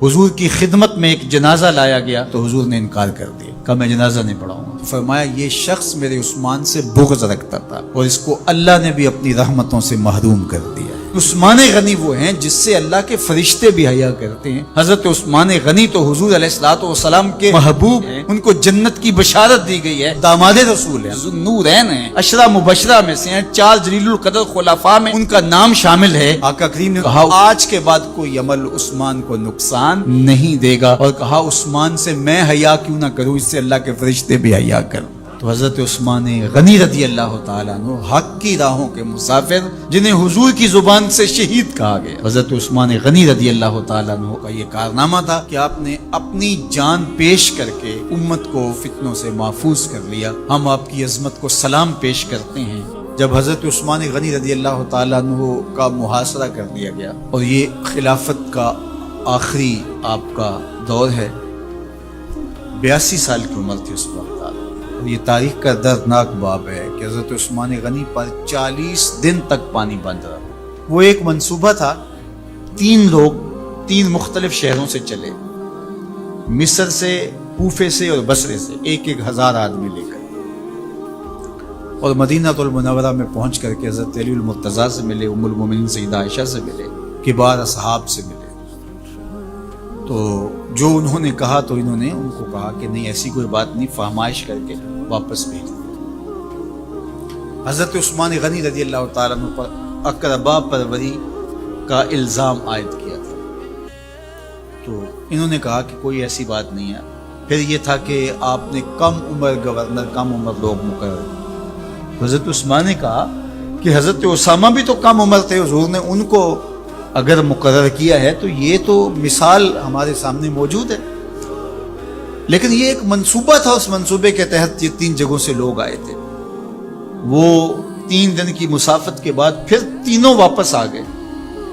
حضور کی خدمت میں ایک جنازہ لایا گیا تو حضور نے انکار کر دیا، کہا میں جنازہ نہیں پڑھاؤں گا۔ فرمایا یہ شخص میرے عثمان سے بغض رکھتا تھا اور اس کو اللہ نے بھی اپنی رحمتوں سے محروم کر دیا۔ عثمان غنی وہ ہیں جس سے اللہ کے فرشتے بھی حیا کرتے ہیں۔ حضرت عثمان غنی تو حضور علیہ الصلوۃ والسلام کے محبوب ہیں، ان کو جنت کی بشارت دی گئی ہے، داماد رسول ہیں، ذوالنورین ہیں، عشرہ مبشرہ میں سے ہیں، 4 جلیل القدر خلفاء میں ان کا نام شامل ہے۔ آقا کریم نے کہا آج کے بعد کوئی عمل عثمان کو نقصان نہیں دے گا، اور کہا عثمان سے میں حیا کیوں نہ کروں، اس سے اللہ کے فرشتے بھی حیا کریں۔ تو حضرت عثمان غنی رضی اللہ تعالیٰ عنہ حق کی راہوں کے مسافر، جنہیں حضور کی زبان سے شہید کہا گیا، حضرت عثمان غنی رضی اللہ تعالیٰ عنہ کا یہ کارنامہ تھا کہ آپ نے اپنی جان پیش کر کے امت کو فتنوں سے محفوظ کر لیا۔ ہم آپ کی عظمت کو سلام پیش کرتے ہیں۔ جب حضرت عثمان غنی رضی اللہ تعالیٰ عنہ کا محاصرہ کر دیا گیا اور یہ خلافت کا آخری آپ کا دور ہے، 82 سال کی عمر تھی اس وقت، اور یہ تاریخ کا دردناک باب ہے کہ حضرت عثمان غنی پر 40 دن تک پانی بند رہا۔ وہ ایک منصوبہ تھا، 3 لوگ 3 مختلف شہروں سے چلے، مصر سے، کوفے سے اور بصرے سے، 1,000 آدمی لے کر، اور مدینہ المنورہ میں پہنچ کر کے حضرت علی المرتضیٰ سے ملے، ام المومنین سیدہ عائشہ سے ملے، کبار اصحاب سے ملے۔ تو جو انہوں نے کہا تو انہوں نے ان کو کہا کہ نہیں ایسی کوئی بات نہیں، فہمائش کر کے واپس بھیج دیا۔ حضرت عثمان غنی رضی اللہ تعالیٰ عنہ پر اقربا پروری کا الزام عائد کیا تھا، تو انہوں نے کہا کہ کوئی ایسی بات نہیں ہے۔ پھر یہ تھا کہ آپ نے کم عمر گورنر، کم عمر لوگ مقرر کیے۔ حضرت عثمان نے کہا کہ حضرت اسامہ بھی تو کم عمر تھے، حضور نے ان کو اگر مقرر کیا ہے تو یہ تو مثال ہمارے سامنے موجود ہے، لیکن یہ ایک منصوبہ تھا، اس منصوبے کے تحت یہ 3 جگہوں سے لوگ آئے تھے۔ وہ 3 دن کی مسافت کے بعد پھر تینوں واپس آ گئے،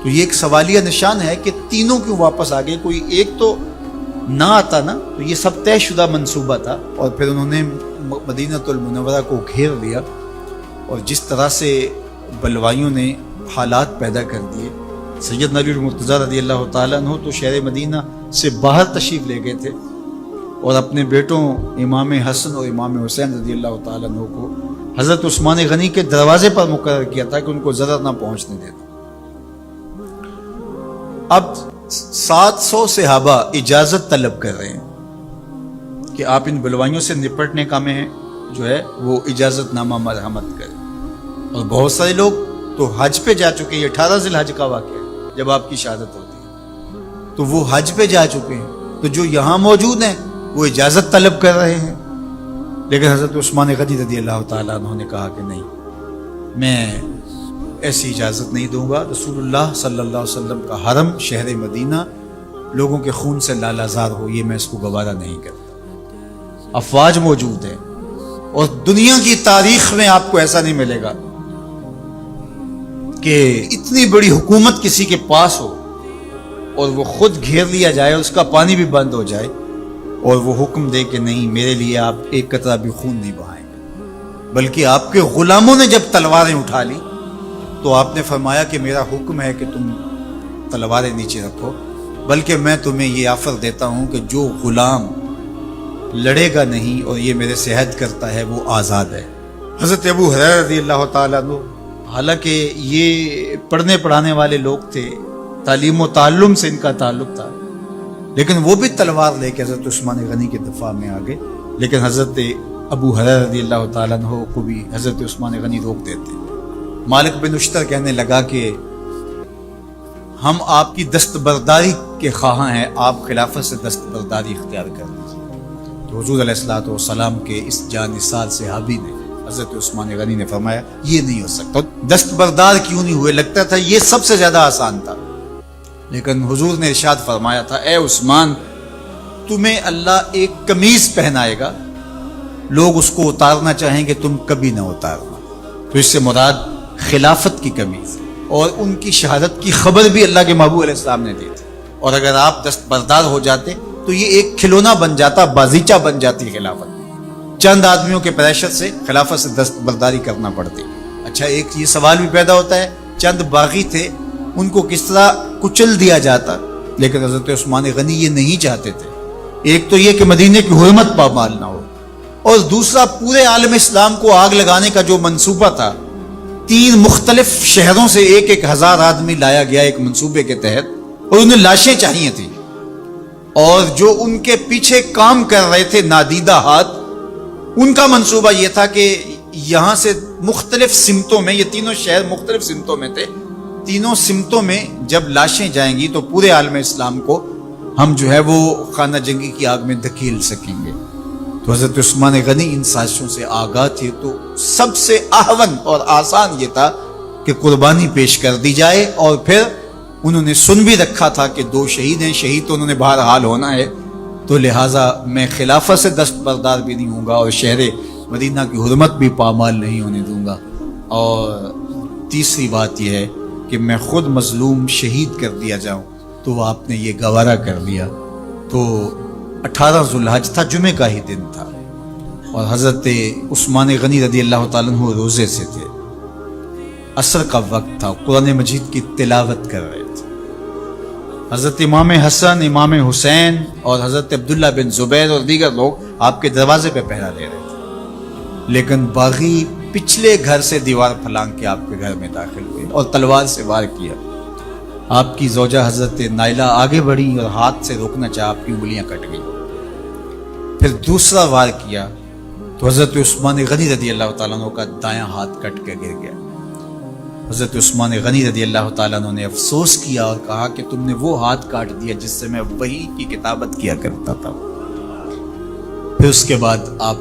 تو یہ ایک سوالیہ نشان ہے کہ تینوں کیوں واپس آ گئے، کوئی ایک تو نہ آتا نا۔ تو یہ سب طے شدہ منصوبہ تھا، اور پھر انہوں نے مدینہ المنورہ کو گھیر لیا، اور جس طرح سے بلوائیوں نے حالات پیدا کر دیے۔ سیدنا علی المرتضیٰ رضی اللہ تعالیٰ عنہ تو شہر مدینہ سے باہر تشریف لے گئے تھے، اور اپنے بیٹوں امام حسن اور امام حسین رضی اللہ تعالیٰ عنہ کو حضرت عثمان غنی کے دروازے پر مقرر کیا تھا کہ ان کو ضرر نہ پہنچنے دیتا۔ اب 700 صحابہ اجازت طلب کر رہے ہیں کہ آپ ان بلوائیوں سے نپٹنے کا میں جو ہے وہ اجازت نامہ مرحمت کریں، اور بہت سارے لوگ تو حج پہ جا چکے، یہ 18 ذی الحج کا واقعہ ہے جب آپ کی شہادت ہوتی ہے، تو وہ حج پہ جا چکے ہیں، تو جو یہاں موجود ہیں وہ اجازت طلب کر رہے ہیں۔ لیکن حضرت عثمان غنی رضی اللہ تعالیٰ عنہ نے کہا کہ نہیں، میں ایسی اجازت نہیں دوں گا۔ رسول اللہ صلی اللہ علیہ وسلم کا حرم شہر مدینہ لوگوں کے خون سے لالازار ہو، یہ میں اس کو گوارا نہیں کرتا۔ افواج موجود ہیں، اور دنیا کی تاریخ میں آپ کو ایسا نہیں ملے گا کہ اتنی بڑی حکومت کسی کے پاس ہو اور وہ خود گھیر لیا جائے، اس کا پانی بھی بند ہو جائے، اور وہ حکم دے کہ نہیں میرے لیے آپ ایک قطرہ بھی خون نہیں بہائیں گے۔ بلکہ آپ کے غلاموں نے جب تلواریں اٹھا لی تو آپ نے فرمایا کہ میرا حکم ہے کہ تم تلواریں نیچے رکھو، بلکہ میں تمہیں یہ آفر دیتا ہوں کہ جو غلام لڑے گا نہیں اور یہ میرے سے عہد کرتا ہے وہ آزاد ہے۔ حضرت ابو ہریرہ رضی اللہ تعالیٰ عنہ، حالانکہ یہ پڑھنے پڑھانے والے لوگ تھے، تعلیم و تعلم سے ان کا تعلق تھا، لیکن وہ بھی تلوار لے کے حضرت عثمان غنی کے دفاع میں آ گئے۔ لیکن حضرت ابو ہریرہ رضی اللہ تعالیٰ عنہ کو بھی حضرت عثمان غنی روک دیتے۔ مالک بن اشتر کہنے لگا کہ ہم آپ کی دستبرداری کے خواہاں ہیں، آپ خلافت سے دستبرداری اختیار کر لیجیے۔ تو حضور علیہ الصلوۃ والسلام کے اس جانثار صحابی نے حضرت عثمان غنی نے فرمایا یہ نہیں ہو سکتا۔ دستبردار کیوں نہیں ہوئے؟ لگتا تھا یہ سب سے زیادہ آسان تھا، لیکن حضور نے ارشاد فرمایا تھا اے عثمان، تمہیں اللہ ایک قمیض پہنائے گا، لوگ اس کو اتارنا چاہیں گے تم کبھی نہ اتارنا۔ تو اس سے مراد خلافت کی قمیض اور ان کی شہادت کی خبر بھی اللہ کے محبوب علیہ السلام نے دی تھی، اور اگر آپ دستبردار ہو جاتے تو یہ ایک کھلونا بن جاتا، بازیچہ بن جاتی خلافت۔ چند آدمیوں کے پریشر سے خلافت سے دستبرداری کرنا پڑتی۔ اچھا ایک یہ سوال بھی پیدا ہوتا ہے، چند باغی تھے ان کو کس طرح کچل دیا جاتا لیکن حضرت عثمان غنی یہ نہیں چاہتے تھے. ایک تو یہ کہ مدینے کی حرمت پامال نہ ہو، اور دوسرا پورے عالم اسلام کو آگ لگانے کا جو منصوبہ تھا، 3 مختلف شہروں سے 1,000 آدمی لایا گیا ایک منصوبے کے تحت، اور انہیں لاشیں چاہیے تھیں، اور جو ان کے پیچھے کام کر رہے تھے نادیدہ ہاتھ، ان کا منصوبہ یہ تھا کہ یہاں سے مختلف سمتوں میں، یہ تینوں شہر مختلف سمتوں میں تھے، تینوں سمتوں میں جب لاشیں جائیں گی تو پورے عالم اسلام کو ہم جو ہے وہ خانہ جنگی کی آگ میں دھکیل سکیں گے. تو حضرت عثمان غنی ان سازشوں سے آگاہ تھے، تو سب سے اہون اور آسان یہ تھا کہ قربانی پیش کر دی جائے. اور پھر انہوں نے سن بھی رکھا تھا کہ 2 شہید ہیں، شہید تو انہوں نے بہرحال ہونا ہے، تو لہٰذا میں خلافت سے دستبردار بھی نہیں ہوں گا اور شہر مدینہ کی حرمت بھی پامال نہیں ہونے دوں گا. اور تیسری بات یہ ہے کہ میں خود مظلوم شہید کر دیا جاؤں. تو آپ نے یہ گوارا کر لیا. تو 18 ذوالحج تھا، جمعہ کا ہی دن تھا، اور حضرت عثمان غنی رضی اللہ تعالیٰ عنہ روزے سے تھے. عصر کا وقت تھا، قرآن مجید کی تلاوت کر رہے تھے. حضرت امام حسن، امام حسین اور حضرت عبداللہ بن زبیر اور دیگر لوگ آپ کے دروازے پہ پہرا لے رہے تھے، لیکن باغی پچھلے گھر سے دیوار پھلانگ کے آپ کے گھر میں داخل ہوئے اور تلوار سے وار کیا. آپ کی زوجہ حضرت نائلہ آگے بڑھی اور ہاتھ سے روکنا چاہا، آپ کی انگلیاں کٹ گئی. پھر دوسرا وار کیا تو حضرت عثمان غنی رضی اللہ تعالیٰ عنہ کا دایاں ہاتھ کٹ کے گر گیا. حضرت عثمان غنی رضی اللہ تعالیٰ عنہ نے افسوس کیا اور کہا کہ تم نے وہ ہاتھ کاٹ دیا جس سے میں وحی کی کتابت کیا کرتا تھا. پھر اس کے بعد آپ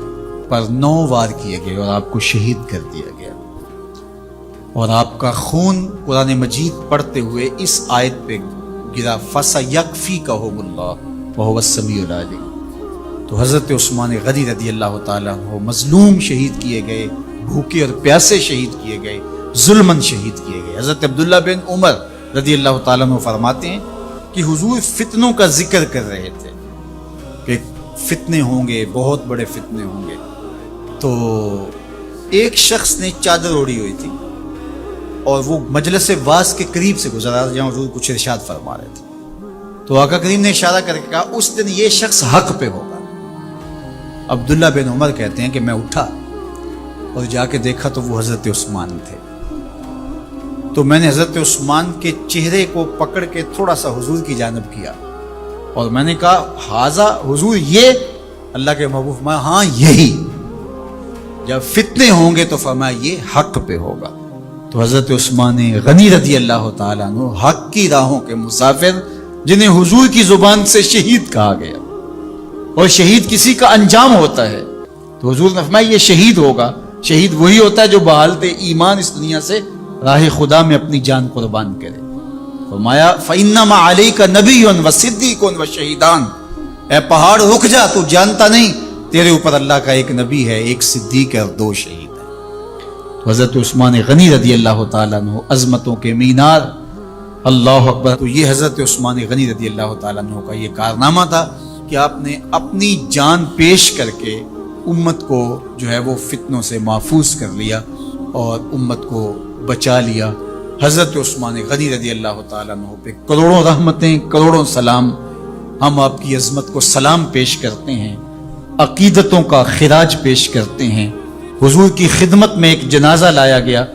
پر 9 وار کیے گئے اور آپ کو شہید کر دیا گیا، اور آپ کا خون قرآن مجید پڑھتے ہوئے اس آیت پہ گرا، فَسَيَكْفِيكَهُمُ اللَّهُ وَهُوَ السَّمِيعُ الْعَلِيمُ. تو حضرت عثمان غنی رضی اللہ تعالیٰ عنہ مظلوم شہید کیے گئے، بھوکے اور پیاسے شہید کیے گئے، ظلمن شہید کیے گئے. حضرت عبداللہ بن عمر رضی اللہ تعالیٰ عنہ فرماتے ہیں کہ حضور فتنوں کا ذکر کر رہے تھے کہ فتنے ہوں گے، بہت بڑے فتنے ہوں گے. تو ایک شخص نے چادر اوڑھی ہوئی تھی اور وہ مجلس واعظ کے قریب سے گزرا جہاں حضور کچھ ارشاد فرما رہے تھے. تو آقا کریم نے اشارہ کر کے کہا اس دن یہ شخص حق پہ ہوگا. عبداللہ بن عمر کہتے ہیں کہ میں اٹھا اور جا کے دیکھا تو وہ حضرت عثمان تھے. تو میں نے حضرت عثمان کے چہرے کو پکڑ کے تھوڑا سا حضور کی جانب کیا اور میں نے کہا حاضہ حضور، یہ اللہ کے محبوب فرمایا ہاں یہی. جب فتنے ہوں گے تو فرمایا یہ حق پہ ہوگا. تو حضرت عثمان غنی رضی اللہ تعالیٰ عنہ حق کی راہوں کے مسافر، جنہیں حضور کی زبان سے شہید کہا گیا، اور شہید کسی کا انجام ہوتا ہے. تو حضور نے فرمایا یہ شہید ہوگا. شہید وہی ہوتا ہے جو بحالت ایمان اس دنیا سے راہ خدا میں اپنی جان قربان کرے. فرمایا فَإِنَّمَا عَلَيْكَ نَبِيٌّ وَصِدِّيقٌ وَشَهِيدَانِ. اے پہاڑ رک جا، تو جانتا نہیں تیرے اوپر اللہ کا ایک نبی ہے، ایک صدیق ہے اور 2 شہید ہیں. تو حضرت عثمان غنی رضی اللہ تعالیٰ عنہ عظمتوں کے مینار، اللہ اکبر. تو یہ حضرت عثمان غنی رضی اللہ تعالیٰ عنہ کا یہ کارنامہ تھا کہ آپ نے اپنی جان پیش کر کے امت کو جو ہے وہ فتنوں سے محفوظ کر لیا اور امت کو بچا لیا. حضرت عثمان غنی رضی اللہ تعالیٰ عنہ پہ کروڑوں رحمتیں، کروڑوں سلام. ہم آپ کی عظمت کو سلام پیش کرتے ہیں، عقیدتوں کا خراج پیش کرتے ہیں. حضور کی خدمت میں ایک جنازہ لایا گیا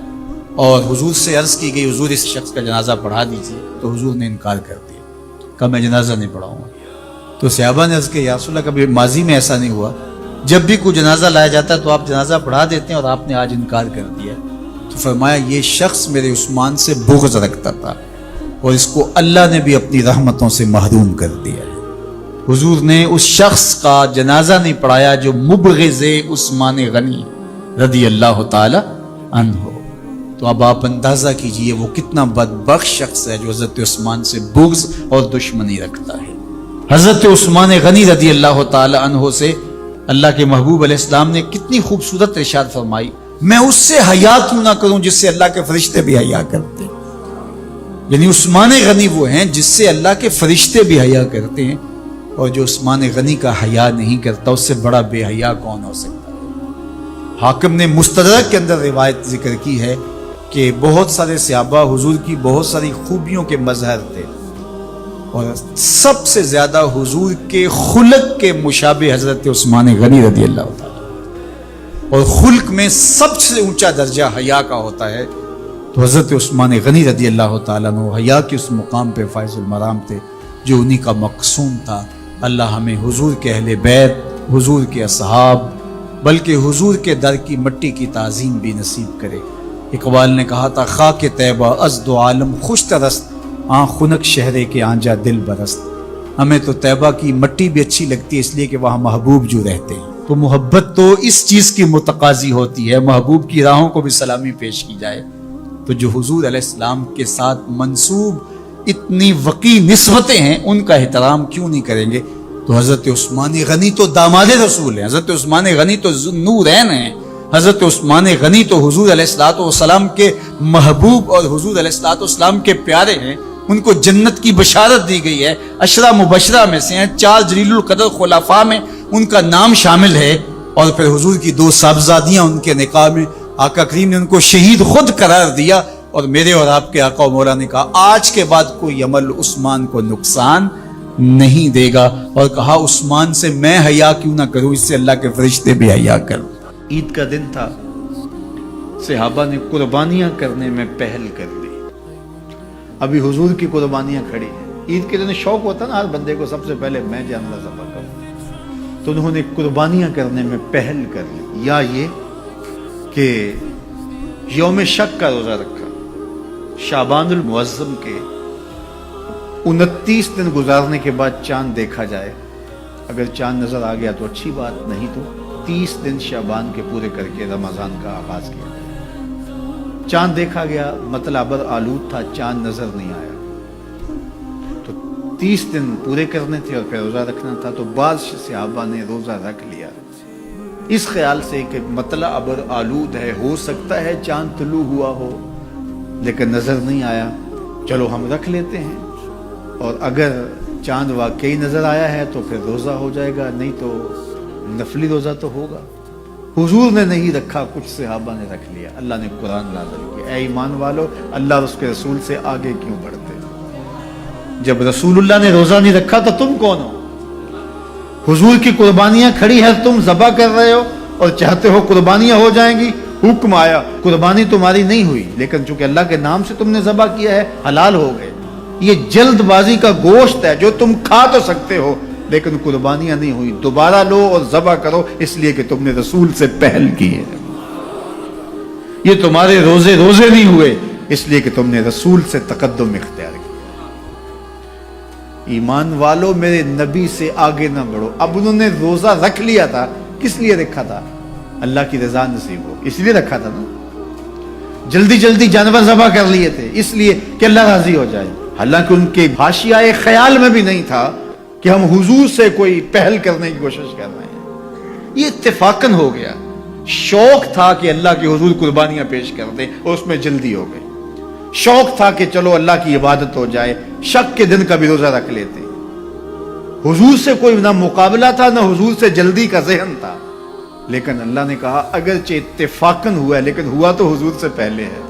اور حضور سے عرض کی گئی حضور اس شخص کا جنازہ پڑھا دیجیے. تو حضور نے انکار کر دیا، کہا میں جنازہ نہیں پڑھاؤں گا. تو صحابہ نے عرض کیا یا رسول اللہ کبھی ماضی میں ایسا نہیں ہوا، جب بھی کوئی جنازہ لایا جاتا ہے تو آپ جنازہ پڑھا دیتے ہیں اور آپ نے آج انکار کر دیا. تو فرمایا یہ شخص میرے عثمان سے بغض رکھتا تھا اور اس کو اللہ نے بھی اپنی رحمتوں سے محروم کر دیا ہے. حضور نے اس شخص کا جنازہ نہیں پڑھایا جو مبغض عثمان غنی رضی اللہ تعالی عنہ. تو اب آپ اندازہ کیجئے وہ کتنا بدبخت شخص ہے جو حضرت عثمان سے بغض اور دشمنی رکھتا ہے. حضرت عثمان غنی رضی اللہ تعالی عنہ سے اللہ کے محبوب علیہ السلام نے کتنی خوبصورت ارشاد فرمائی، میں اس سے حیا کیوں نہ کروں جس سے اللہ کے فرشتے بھی حیا کرتے ہیں. یعنی عثمان غنی وہ ہیں جس سے اللہ کے فرشتے بھی حیا کرتے ہیں، اور جو عثمان غنی کا حیا نہیں کرتا اس سے بڑا بے حیا کون ہو سکتا ہے. حاکم نے مستدرک کے اندر روایت ذکر کی ہے کہ بہت سارے صحابہ حضور کی بہت ساری خوبیوں کے مظہر تھے اور سب سے زیادہ حضور کے خلق کے مشابہ حضرت عثمان غنی رضی اللہ تعالیٰ، اور خلق میں سب سے اونچا درجہ حیا کا ہوتا ہے، تو حضرت عثمان غنی رضی اللہ تعالیٰ عنہ حیا کے اس مقام پہ فائز المرام تھے جو انہی کا مقصوم تھا۔ اللہ ہمیں حضور کے اہل بیت، حضور کے اصحاب، بلکہ حضور کے در کی مٹی کی تعظیم بھی نصیب کرے۔ اقبال نے کہا تھا خاک طیبہ از دو عالم خوش ترست، آن خنک شہرے کے آنجا دل برست۔ ہمیں تو طیبہ کی مٹی بھی اچھی لگتی ہے اس لیے کہ وہاں محبوب جو رہتے ہیں، تو محبت تو اس چیز کی متقاضی ہوتی ہے، محبوب کی راہوں کو بھی سلامی پیش کی جائے۔ تو جو حضور علیہ السلام کے ساتھ منسوب اتنی وقی نسبتیں ہیں ان کا احترام کیوں نہیں کریں گے؟ تو حضرت عثمان غنی تو داماد رسول ہیں، حضرت عثمان غنی تو نورین ہیں، حضرت عثمان غنی تو حضور علیہ الصلوۃ والسلام کے محبوب اور حضور علیہ الصلوۃ والسلام کے پیارے ہیں، ان کو جنت کی بشارت دی گئی ہے، عشرہ مبشرہ میں سے ہیں، 4 جلیل القدر خلفاء میں ان کا نام شامل ہے، اور پھر حضور کی 2 صاحبزادیاں ان کے نکاح میں آقا کریم نے ان کو شہید خود قرار دیا، اور میرے اور آپ کے آقا و مولا نے کہا آج کے بعد کوئی عمل عثمان کو نقصان نہیں دے گا، اور کہا عثمان سے میں حیا کیوں نہ کروں، اس سے اللہ کے فرشتے بھی حیا کر۔ عید کا دن تھا، صحابہ نے قربانیاں کرنے میں پہل کر دی۔ ابھی حضور کی قربانیاں کھڑی ہیں، عید کے دن شوق ہوتا ہے نا ہر بندے کو سب سے پہلے میں جانور ذبح کروں، تو انہوں نے قربانیاں کرنے میں پہل کر لی، یا یہ کہ یوم شک کا روزہ رکھا، شعبان المعظم کے 29 دن گزارنے کے بعد چاند دیکھا جائے، اگر چاند نظر آ گیا تو اچھی بات، نہیں تو 30 دن شعبان کے پورے کر کے رمضان کا آغاز کیا۔ چاند دیکھا گیا، مطلع ابر آلود تھا، چاند نظر نہیں آیا، تو 30 دن پورے کرنے تھے اور پھر روزہ رکھنا تھا، تو بعض صحابہ نے روزہ رکھ لیا اس خیال سے کہ مطلع ابر آلود ہے، ہو سکتا ہے چاند طلوع ہوا ہو لیکن نظر نہیں آیا، چلو ہم رکھ لیتے ہیں، اور اگر چاند واقعی نظر آیا ہے تو پھر روزہ ہو جائے گا، نہیں تو نفلی روزہ تو ہوگا۔ حضور نے نہیں رکھا، کچھ صحابہ نے رکھ لیا۔ اللہ نے قرآن نازل کیا، اے ایمان والو اللہ اور اس کے رسول سے آگے کیوں بڑھتے؟ جب رسول اللہ نے روزہ نہیں رکھا تو تم کون ہو؟ حضور کی قربانیاں کھڑی ہے، تم ذبح کر رہے ہو اور چاہتے ہو قربانیاں ہو جائیں گی، حکم آیا، قربانی تمہاری نہیں ہوئی لیکن چونکہ اللہ کے نام سے تم نے ذبح کیا ہے حلال ہو گئے۔ یہ جلد بازی کا گوشت ہے جو تم کھا تو سکتے ہو لیکن قربانیاں نہیں ہوئی، دوبارہ لو اور ذبح کرو، اس لیے کہ تم نے رسول سے پہل کی ہے۔ یہ تمہارے روزے نہیں ہوئے اس لیے کہ تم نے رسول سے تقدم اختیار کیا۔ ایمان والو میرے نبی سے آگے نہ بڑھو۔ اب انہوں نے روزہ رکھ لیا تھا، کس لیے رکھا تھا؟ اللہ کی رضا نصیب ہو، اس لیے رکھا تھا نا۔ جلدی جانور ذبح کر لیے تھے اس لیے کہ اللہ راضی ہو جائے، حالانکہ ان کے حاشیہ خیال میں بھی نہیں تھا کہ ہم حضور سے کوئی پہل کرنے کی کوشش کر رہے ہیں۔ یہ اتفاقاً ہو گیا، شوق تھا کہ اللہ کے حضور قربانیاں پیش کر دیں اور اس میں جلدی ہو گئی، شوق تھا کہ چلو اللہ کی عبادت ہو جائے، شک کے دن کا بھی روزہ رکھ لیتے۔ حضور سے کوئی نہ مقابلہ تھا نہ حضور سے جلدی کا ذہن تھا، لیکن اللہ نے کہا اگرچہ اتفاقاً ہوا ہے لیکن ہوا تو حضور سے پہلے ہے،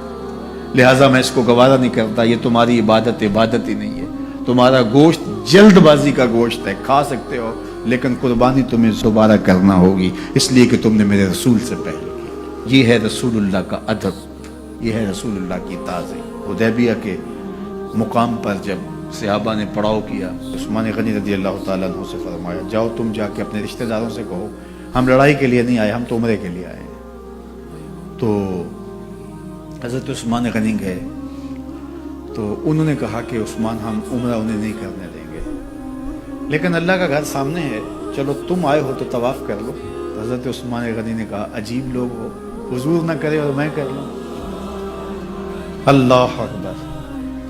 لہٰذا میں اس کو گوارا نہیں کرتا، یہ تمہاری عبادت ہی نہیں ہے، تمہارا گوشت جلد بازی کا گوشت ہے، کھا سکتے ہو لیکن قربانی تمہیں دوبارہ کرنا ہوگی اس لیے کہ تم نے میرے رسول سے پہلے کی۔ یہ ہے رسول اللہ کا ادب، یہ ہے رسول اللہ کی تعظیم۔ حدیبیہ کے مقام پر جب صحابہ نے پڑاؤ کیا، عثمان غنی رضی اللہ تعالیٰ عنہ سے فرمایا جاؤ تم جا کے اپنے رشتہ داروں سے کہو ہم لڑائی کے لیے نہیں آئے، ہم تو عمرے کے لیے آئے۔ تو حضرت عثمان غنی گئے تو انہوں نے کہا کہ عثمان ہم عمرہ انہیں نہیں کرنے دیں گے، لیکن اللہ کا گھر سامنے ہے، چلو تم آئے ہو تو طواف کر لو۔ تو حضرت عثمان غنی نے کہا عجیب لوگ ہو، حضور نہ کرے اور میں کر لوں۔ اللہ اکبر۔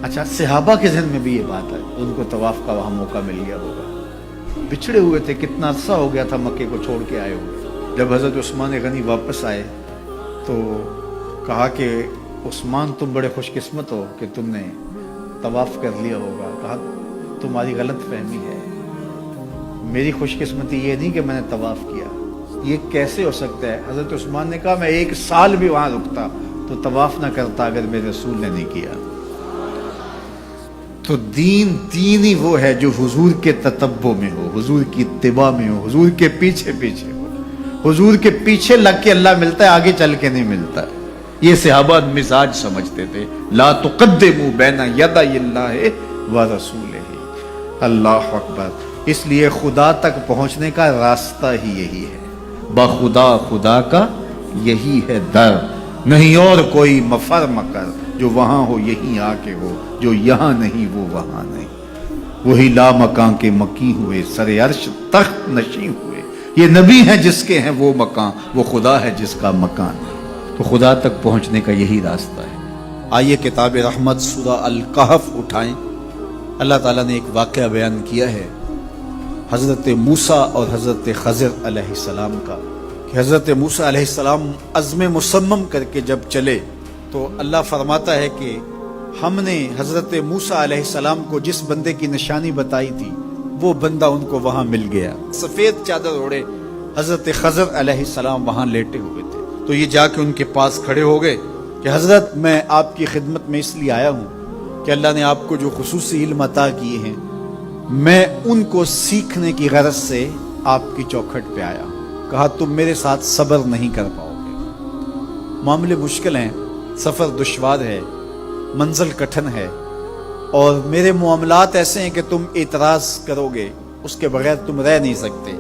اچھا صحابہ کے ذہن میں بھی یہ بات ہے، ان کو طواف کا وہاں موقع مل گیا ہوگا، بچھڑے ہوئے تھے، کتنا عرصہ ہو گیا تھا مکے کو چھوڑ کے آئے ہوئے۔ جب حضرت عثمان غنی واپس آئے تو کہا کہ عثمان تم بڑے خوش قسمت ہو کہ تم نے طواف کر لیا ہوگا۔ کہا تمہاری غلط فہمی ہے، میری خوش قسمتی یہ نہیں کہ میں نے طواف کیا، یہ کیسے ہو سکتا ہے؟ حضرت عثمان نے کہا میں 1 سال بھی وہاں رکتا تو طواف نہ کرتا اگر میرے رسول نے نہیں کیا۔ تو دین ہی وہ ہے جو حضور کے تتبع میں ہو، حضور کی اتباع میں ہو، حضور کے پیچھے پیچھے ہو۔ حضور کے پیچھے لگ کے اللہ ملتا ہے، آگے چل کے نہیں ملتا۔ یہ صحابہ مزاج سمجھتے تھے، لا تقدموا بین یدی اللہ و رسولہ، اللہ اکبر۔ اس لیے خدا تک پہنچنے کا راستہ ہی یہی ہے، بخدا خدا کا یہی ہے در، نہیں اور کوئی مفر مکر، جو وہاں ہو یہیں آ کے ہو، جو یہاں نہیں وہ وہاں نہیں۔ وہی لا مکان کے مکی ہوئے، سر عرش تخت نشیں ہوئے، یہ نبی ہیں جس کے ہیں وہ مکان، وہ خدا ہے جس کا مکان ہے۔ تو خدا تک پہنچنے کا یہی راستہ ہے۔ آئیے کتاب رحمت سورہ الکہف اٹھائیں۔ اللہ تعالیٰ نے ایک واقعہ بیان کیا ہے حضرت موسیٰ اور حضرت خضر علیہ السلام کا، کہ حضرت موسیٰ علیہ السلام عزم مصمم کر کے جب چلے تو اللہ فرماتا ہے کہ ہم نے حضرت موسیٰ علیہ السلام کو جس بندے کی نشانی بتائی تھی وہ بندہ ان کو وہاں مل گیا، سفید چادر اوڑے حضرت خضر علیہ السلام وہاں لیٹے ہوئے تھے۔ تو یہ جا کے ان کے پاس کھڑے ہو گئے کہ حضرت میں آپ کی خدمت میں اس لیے آیا ہوں کہ اللہ نے آپ کو جو خصوصی علم عطا کیے ہیں، میں ان کو سیکھنے کی غرض سے آپ کی چوکھٹ پہ آیا ہوں۔ کہا تم میرے ساتھ صبر نہیں کر پاؤ گے، معاملے مشکل ہیں، سفر دشوار ہے، منزل کٹھن ہے، اور میرے معاملات ایسے ہیں کہ تم اعتراض کرو گے اس کے بغیر تم رہ نہیں سکتے۔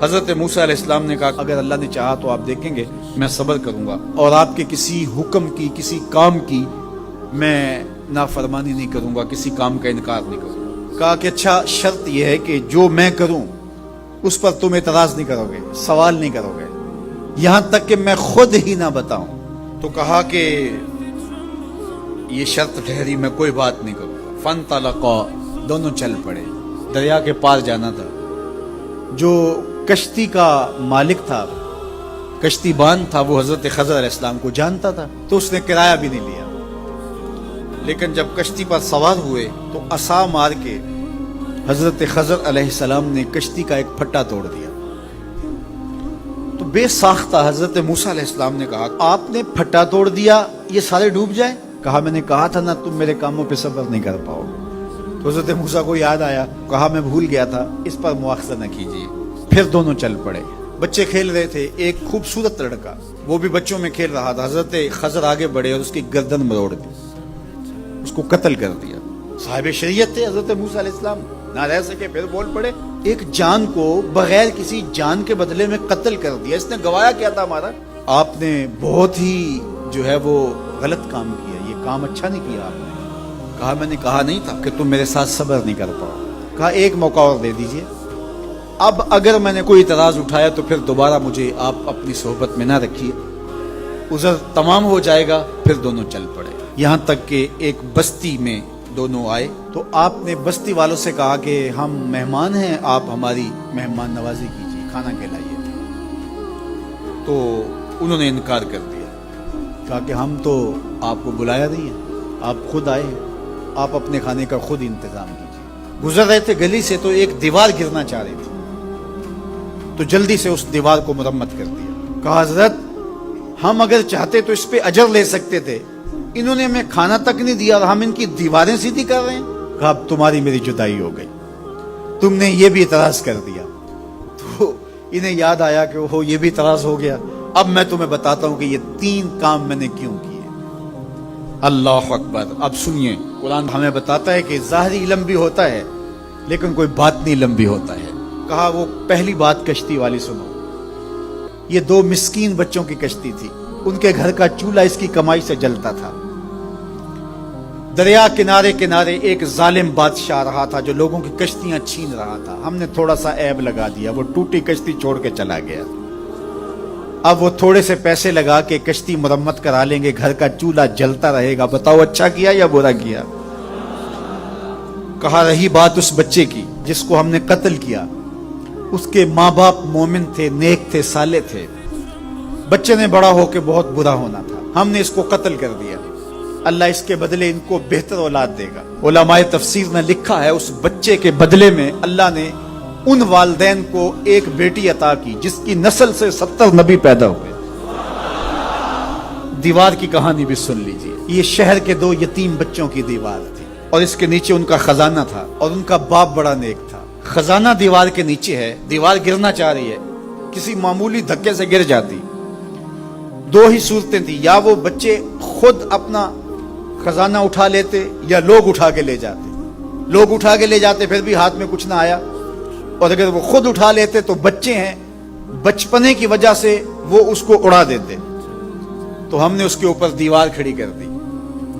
حضرت موسیٰ علیہ السلام نے کہا اگر اللہ نے چاہا تو آپ دیکھیں گے میں صبر کروں گا، اور آپ کے کسی حکم کی، کسی کام کی میں نافرمانی نہیں کروں گا، کسی کام کا انکار نہیں کروں گا۔ کہا کہ اچھا شرط یہ ہے کہ جو میں کروں اس پر تم اعتراض نہیں کرو گے، سوال نہیں کرو گے، یہاں تک کہ میں خود ہی نہ بتاؤں۔ تو کہا کہ یہ شرط ٹھہری، میں کوئی بات نہیں کروں گا۔ فانطلقا، دونوں چل پڑے، دریا کے پار جانا تھا۔ جو کشتی کا مالک تھا، کشتی بان تھا، وہ حضرت خضر علیہ السلام کو جانتا تھا، تو اس نے کرایہ بھی نہیں لیا۔ لیکن جب کشتی پر سوار ہوئے تو عصا مار کے حضرت خضر علیہ السلام نے کشتی کا ایک پھٹا توڑ دیا۔ تو بے ساختہ حضرت موسیٰ علیہ السلام نے کہا آپ نے پھٹا توڑ دیا، یہ سارے ڈوب جائیں؟ کہا میں نے کہا تھا نا تم میرے کاموں پہ صبر نہیں کر پاؤ گے۔ تو حضرت موسیٰ کو یاد آیا، کہا میں بھول گیا تھا، اس پر مواخذہ نہ کیجیے۔ پھر دونوں چل پڑے۔ بچے کھیل رہے تھے، ایک خوبصورت لڑکا وہ بھی بچوں میں کھیل رہا تھا۔ حضرت خضر آگے بڑھے اور اس کی گردن مروڑ دی، اس کو قتل کر دیا۔ صاحب شریعت تھے حضرت موسیٰ علیہ السلام، نہ رہ سکے، پھر بول پڑے ایک جان کو بغیر کسی جان کے بدلے میں قتل کر دیا، اس نے گوایا کیا تھا ہمارا؟ آپ نے بہت ہی جو ہے وہ غلط کام کیا، یہ کام اچھا نہیں کیا آپ نے۔ کہا میں نے کہا نہیں تھا کہ تم میرے ساتھ صبر نہیں کر پاؤ۔ کہا ایک موقع اور دے دیجئے، اب اگر میں نے کوئی اعتراض اٹھایا تو پھر دوبارہ مجھے آپ اپنی صحبت میں نہ رکھیے، عذر تمام ہو جائے گا۔ پھر دونوں چل پڑے، یہاں تک کہ ایک بستی میں دونوں آئے۔ تو آپ نے بستی والوں سے کہا کہ ہم مہمان ہیں، آپ ہماری مہمان نوازی کیجیے، کھانا کھلائیے۔ تو انہوں نے انکار کر دیا، کہا کہ ہم تو آپ کو بلایا نہیں ہے، آپ خود آئے ہیں، آپ اپنے کھانے کا خود انتظام کیجیے۔ گزر رہے تھے گلی سے تو ایک دیوار گرنا چاہ رہی تھی، تو جلدی سے اس دیوار کو مرمت کر دیا۔ کہا حضرت ہم اگر چاہتے تو اس پہ اجر لے سکتے تھے، انہوں نے ہمیں کھانا تک نہیں دیا اور ہم ان کی دیواریں سیدھی کر رہے ہیں۔ کہا اب تمہاری میری جدائی ہو گئی، تم نے یہ بھی اعتراض کر دیا۔ تو انہیں یاد آیا کہ وہ یہ بھی اعتراض ہو گیا، اب میں تمہیں بتاتا ہوں کہ یہ 3 کام میں نے کیوں کیے۔ اللہ اکبر۔ اب سنیے، قرآن ہمیں بتاتا ہے کہ ظاہری علم بھی ہوتا ہے لیکن کوئی باطنی علم بھی ہوتا ہے۔ کہا وہ پہلی بات کشتی والی سنو، یہ 2 مسکین بچوں کی کشتی تھی، ان کے گھر کا چولہا اس کی کمائی سے جلتا تھا۔ دریا کنارے کنارے ایک ظالم بادشاہ رہا تھا جو لوگوں کی کشتیاں چھین رہا تھا، ہم نے تھوڑا سا عیب لگا دیا، وہ ٹوٹی کشتی چھوڑ کے چلا گیا۔ اب وہ تھوڑے سے پیسے لگا کے کشتی مرمت کرا لیں گے، گھر کا چولہا جلتا رہے گا، بتاؤ اچھا کیا یا برا کیا؟ کہا رہی بات اس بچے کی جس کو ہم نے قتل کیا، اس کے ماں باپ مومن تھے، نیک تھے، صالح تھے، بچے نے بڑا ہو کے بہت برا ہونا تھا، ہم نے اس کو قتل کر دیا، اللہ اس کے بدلے ان کو بہتر اولاد دے گا۔ علماء تفسیر نے لکھا ہے اس بچے کے بدلے میں اللہ نے ان والدین کو ایک بیٹی عطا کی جس کی نسل سے 70 نبی پیدا ہوئے۔ دیوار کی کہانی بھی سن لیجئے، یہ شہر کے 2 یتیم بچوں کی دیوار تھی، اور اس کے نیچے ان کا خزانہ تھا اور ان کا باپ بڑا نیک تھا. خزانہ دیوار کے نیچے ہے, دیوار گرنا چاہ رہی ہے, کسی معمولی دھکے سے گر جاتی. دو ہی صورتیں تھیں, یا وہ بچے خود اپنا خزانہ اٹھا لیتے یا لوگ اٹھا کے لے جاتے. لوگ اٹھا کے لے جاتے پھر بھی ہاتھ میں کچھ نہ آیا, اور اگر وہ خود اٹھا لیتے تو بچے ہیں, بچپنے کی وجہ سے وہ اس کو اڑا دیتے. تو ہم نے اس کے اوپر دیوار کھڑی کر دی.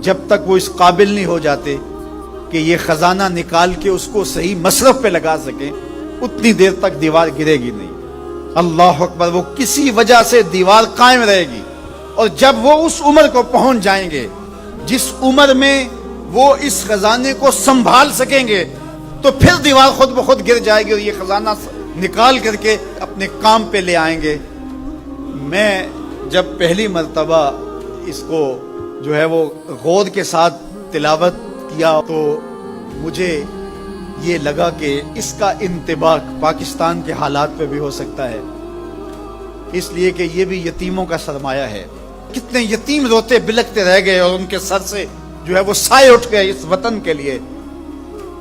جب تک وہ اس قابل نہیں ہو جاتے کہ یہ خزانہ نکال کے اس کو صحیح مصرف پہ لگا سکیں, اتنی دیر تک دیوار گرے گی نہیں. اللہ اکبر, وہ کسی وجہ سے دیوار قائم رہے گی. اور جب وہ اس عمر کو پہنچ جائیں گے جس عمر میں وہ اس خزانے کو سنبھال سکیں گے, تو پھر دیوار خود بخود گر جائے گی اور یہ خزانہ نکال کر کے اپنے کام پہ لے آئیں گے. میں جب پہلی مرتبہ اس کو جو ہے وہ غور کے ساتھ تلاوت کیا تو مجھے یہ لگا کہ اس کا انطباق پاکستان کے حالات پہ بھی ہو سکتا ہے, اس لیے کہ یہ بھی یتیموں کا سرمایہ ہے. کتنے یتیم روتے بلکتے رہ گئے اور ان کے سر سے جو ہے وہ سائے اٹھ گئے اس وطن کے لیے.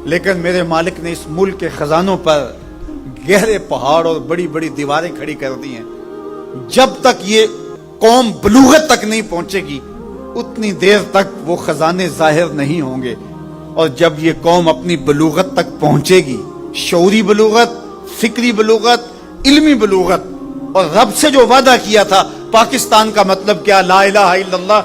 لیکن میرے مالک نے اس ملک کے خزانوں پر گہرے پہاڑ اور بڑی بڑی دیواریں کھڑی کر دی ہیں. جب تک یہ قوم بلوغت تک نہیں پہنچے گی اتنی دیر تک وہ خزانے ظاہر نہیں ہوں گے. اور جب یہ قوم اپنی بلوغت تک پہنچے گی, شعوری بلوغت, فکری بلوغت, علمی بلوغت, اور رب سے جو وعدہ کیا تھا پاکستان کا مطلب کیا, لا الہ الا اللہ,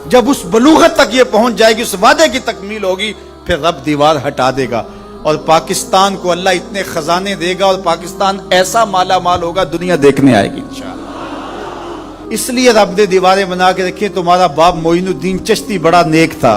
جب اس بلوغت تک یہ پہنچ جائے گی, اس وعدے کی تکمیل ہوگی, پھر رب دیوار ہٹا دے گا اور پاکستان کو اللہ اتنے خزانے دے گا اور پاکستان ایسا مالا مال ہوگا دنیا دیکھنے آئے گی انشاءاللہ. اس لیے رب نے دیواریں بنا کے رکھی. تمہارا باپ معین الدین چشتی بڑا نیک تھا,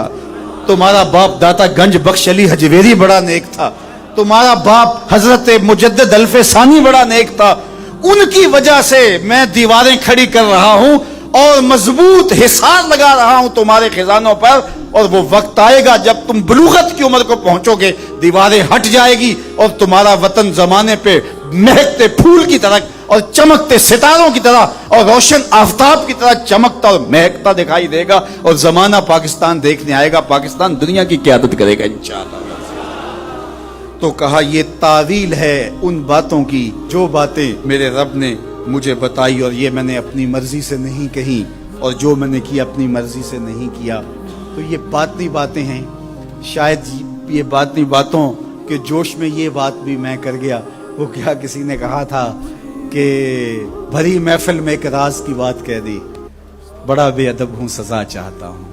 تمہارا باپ داتا گنج بخش علی حجویری بڑا نیک تھا, تمہارا باپ حضرت مجدد الف ثانی بڑا نیک تھا. ان کی وجہ سے میں دیواریں کھڑی کر رہا ہوں اور مضبوط حصار لگا رہا ہوں تمہارے خزانوں پر. اور وہ وقت آئے گا جب تم بلوغت کی عمر کو پہنچو گے, دیواریں ہٹ جائے گی اور تمہارا وطن زمانے پہ مہکتے پھول کی طرح اور چمکتے ستاروں کی طرح اور روشن آفتاب کی طرح چمکتا اور مہکتا دکھائی دے گا, اور زمانہ پاکستان دیکھنے آئے گا, پاکستان دنیا کی قیادت کرے گا انشاءاللہ. تو کہا یہ تعویل ہے ان باتوں کی جو باتیں میرے رب نے مجھے بتائی, اور یہ میں نے اپنی مرضی سے نہیں کہی, اور جو میں نے کی اپنی مرضی سے نہیں کیا. تو یہ باطنی باتیں ہیں. شاید یہ باطنی باتوں کے جوش میں یہ بات بھی میں کر گیا. وہ کیا کسی نے کہا تھا کہ بھری محفل میں ایک راز کی بات کہہ دی, بڑا بے ادب ہوں سزا چاہتا ہوں.